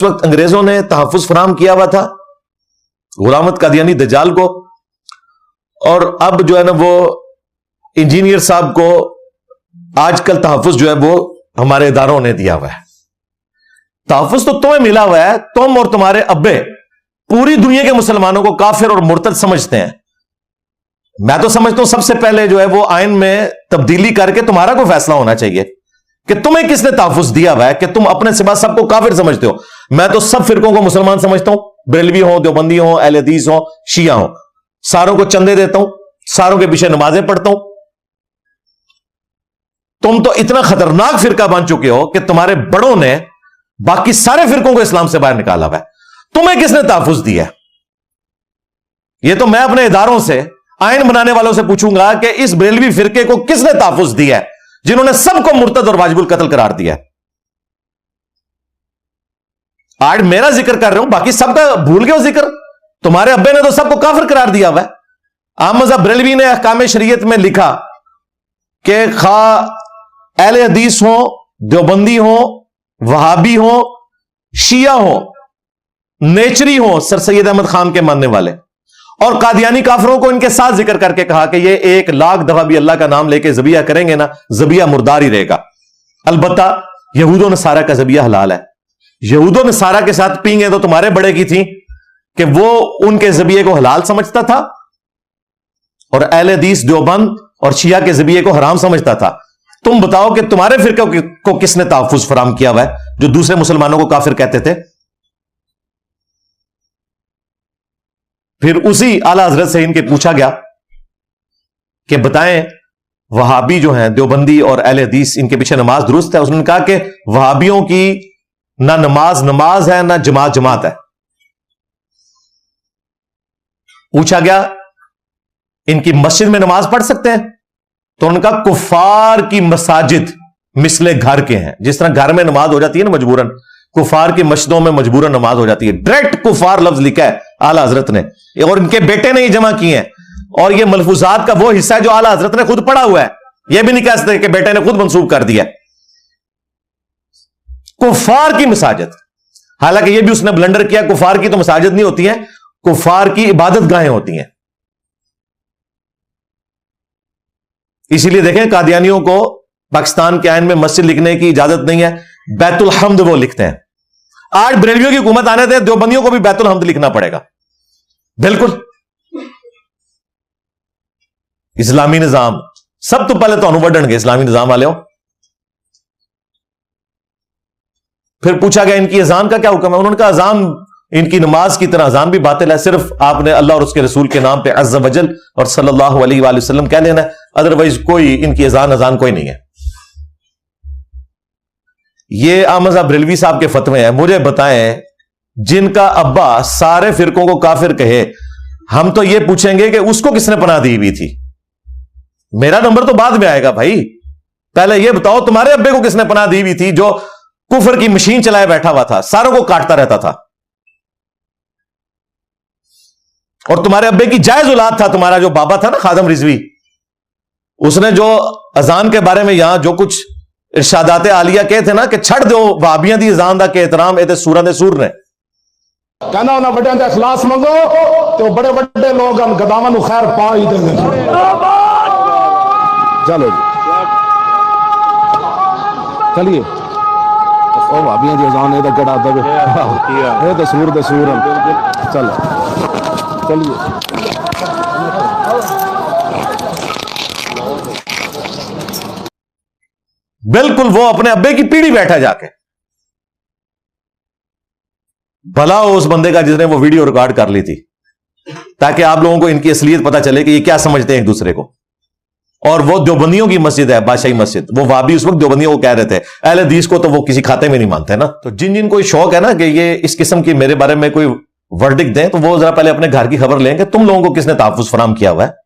وقت انگریزوں نے تحفظ فراہم کیا ہوا تھا غلام احمد قادیانی دجال کو، اور اب جو ہے نا وہ انجینئر صاحب کو آج کل تحفظ جو ہے وہ ہمارے اداروں نے دیا ہوا ہے۔ تحفظ تو تمہیں ملا ہوا ہے، تم اور تمہارے ابے پوری دنیا کے مسلمانوں کو کافر اور مرتد سمجھتے ہیں۔ میں تو سمجھتا ہوں سب سے پہلے جو ہے وہ آئین میں تبدیلی کر کے تمہارا کوئی فیصلہ ہونا چاہیے کہ تمہیں کس نے تحفظ دیا ہوا ہے کہ تم اپنے سوا سب کو کافر سمجھتے ہو۔ میں تو سب فرقوں کو مسلمان سمجھتا ہوں، بریلوی ہوں، دیوبندی ہوں، اہل حدیث ہوں، شیعہ ہوں، ساروں کو چندے دیتا ہوں، ساروں کے پیچھے نمازیں پڑھتا ہوں۔ تم تو اتنا خطرناک فرقہ بن چکے ہو کہ تمہارے بڑوں نے باقی سارے فرقوں کو اسلام سے باہر نکالا ہوا ہے۔ تمہیں کس نے تحفظ دیا ہے؟ یہ تو میں اپنے اداروں سے، آئین بنانے والوں سے پوچھوں گا کہ اس بریلوی فرقے کو کس نے تحفظ دیا ہے جنہوں نے سب کو مرتد اور واجب القتل قرار دیا ہے؟ آج میرا ذکر کر رہا ہوں، باقی سب کا بھول گئے ہو ذکر۔ تمہارے ابے نے تو سب کو کافر قرار دیا ہوا ہے۔ احمد صاحب بریلوی نے احکام شریعت میں لکھا کہ خواہ اہل حدیث ہوں، دیوبندی ہوں، وہابی ہوں، شیعہ ہوں، نیچری ہوں، سر سید احمد خان کے ماننے والے، اور قادیانی کافروں کو ان کے ساتھ ذکر کر کے کہا کہ یہ 1,00,000 دفعہ بھی اللہ کا نام لے کے ذبیحہ کریں گے نا، ذبیحہ مردار ہی رہے گا۔ البتہ یہود و نصارہ کا ذبیحہ حلال ہے۔ یہود و نصارہ کے ساتھ پینگیں تو تمہارے بڑے کی تھیں کہ وہ ان کے ذبیحے کو حلال سمجھتا تھا اور اہل حدیث دیوبند اور شیعہ کے ذبیحے کو حرام سمجھتا تھا۔ تم بتاؤ کہ تمہارے فرقے کو کس نے تحفظ فراہم کیا ہوا ہے جو دوسرے مسلمانوں کو کافر کہتے تھے؟ پھر اسی اعلی حضرت سے ان کے پوچھا گیا کہ بتائیں وہابی جو ہیں، دیوبندی اور اہل حدیث، ان کے پیچھے نماز درست ہے؟ اس نے کہا کہ وہابیوں کی نہ نماز ہے، نہ جماعت ہے۔ پوچھا گیا ان کی مسجد میں نماز پڑھ سکتے ہیں؟ تو ان کا کفار کی مساجد مثل گھر کے ہیں، جس طرح گھر میں نماز ہو جاتی ہے نا مجبوراً، کفار کی مسجدوں میں مجبوراً نماز ہو جاتی ہے۔ ڈائریکٹ کفار لفظ لکھا ہے اعلی حضرت نے، اور ان کے بیٹے نے یہ جمع کیے ہیں، اور یہ ملفوظات کا وہ حصہ ہے جو اعلی حضرت نے خود پڑھا ہوا ہے۔ یہ بھی نہیں کہہ سکتے کہ بیٹے نے خود منسوب کر دیا۔ کفار کی مساجد، حالانکہ یہ بھی اس نے بلنڈر کیا، کفار کی تو مساجد نہیں ہوتی ہیں، کفار کی عبادت گاہیں ہوتی ہیں۔ اسی لیے دیکھیں قادیانیوں کو پاکستان کے آئین میں مسجد لکھنے کی اجازت نہیں ہے، بیت الحمد وہ لکھتے ہیں۔ آج بریلویوں کی حکومت آنے دے، دیوبندیوں کو بھی بیت الحمد لکھنا پڑے گا۔ بالکل اسلامی نظام سب تو پہلے تو وڈن گے اسلامی نظام والے ہو۔ پھر پوچھا گیا ان کی اذان کا کیا حکم ہے؟ انہوں نے کہا اذان ان کی نماز کی طرح اذان بھی باطل ہے، صرف آپ نے اللہ اور اس کے رسول کے نام پہ عز وجل اور صلی اللہ علیہ وآلہ وسلم کہہ لینا ہے، ادروائز کوئی ان کی اذان کوئی نہیں ہے۔ یہ احمد صاحب بریلوی صاحب کے فتوے ہیں۔ مجھے بتائیں جن کا ابا سارے فرقوں کو کافر کہے، ہم تو یہ پوچھیں گے کہ اس کو کس نے پناہ دی ہوئی تھی؟ میرا نمبر تو بعد میں آئے گا بھائی، پہلے یہ بتاؤ تمہارے ابے کو کس نے پناہ دی ہوئی تھی جو کفر کی مشین چلائے بیٹھا ہوا تھا، ساروں کو کاٹتا رہتا تھا، اور تمہارے ابے کی جائز اولاد تھا، تمہارا جو بابا تھا نا خادم رضوی، اس نے جو اذان کے بارے میں یہاں جو کچھ ارشادات عالیہ کہے تھے نا کہ چھڑ دو وہابیاں دی اذان دا کہ احترام اے تے سوراں دے سور نے، کہنا انہاں بڑیاں دا اخلاص منگو تو بڑے بڑے لوگ ہم گداواں نو خیر پا ہی دیں گے۔ چلو جی چلیے، او وہابیاں دی اذان اے تے گڑا دے اے تے سور دے سور چلو چلیے۔ بالکل وہ اپنے ابے کی پیڑھی بیٹھا جا کے، بھلا ہو اس بندے کا جس نے وہ ویڈیو ریکارڈ کر لی تھی، تاکہ آپ لوگوں کو ان کی اصلیت پتہ چلے کہ یہ کیا سمجھتے ہیں ایک دوسرے کو۔ اور وہ دیوبندیوں کی مسجد ہے، بادشاہی مسجد، وہ وہابی اس وقت دیوبندیوں کو کہہ رہے تھے، اہل حدیث کو تو وہ کسی کھاتے میں نہیں مانتے نا۔ تو جن کو شوق ہے نا کہ یہ اس قسم کی میرے بارے میں کوئی ورڈکٹ دیں، تو وہ ذرا پہلے اپنے گھر کی خبر لیں کہ تم لوگوں کو کس نے تحفظ فراہم کیا ہوا ہے۔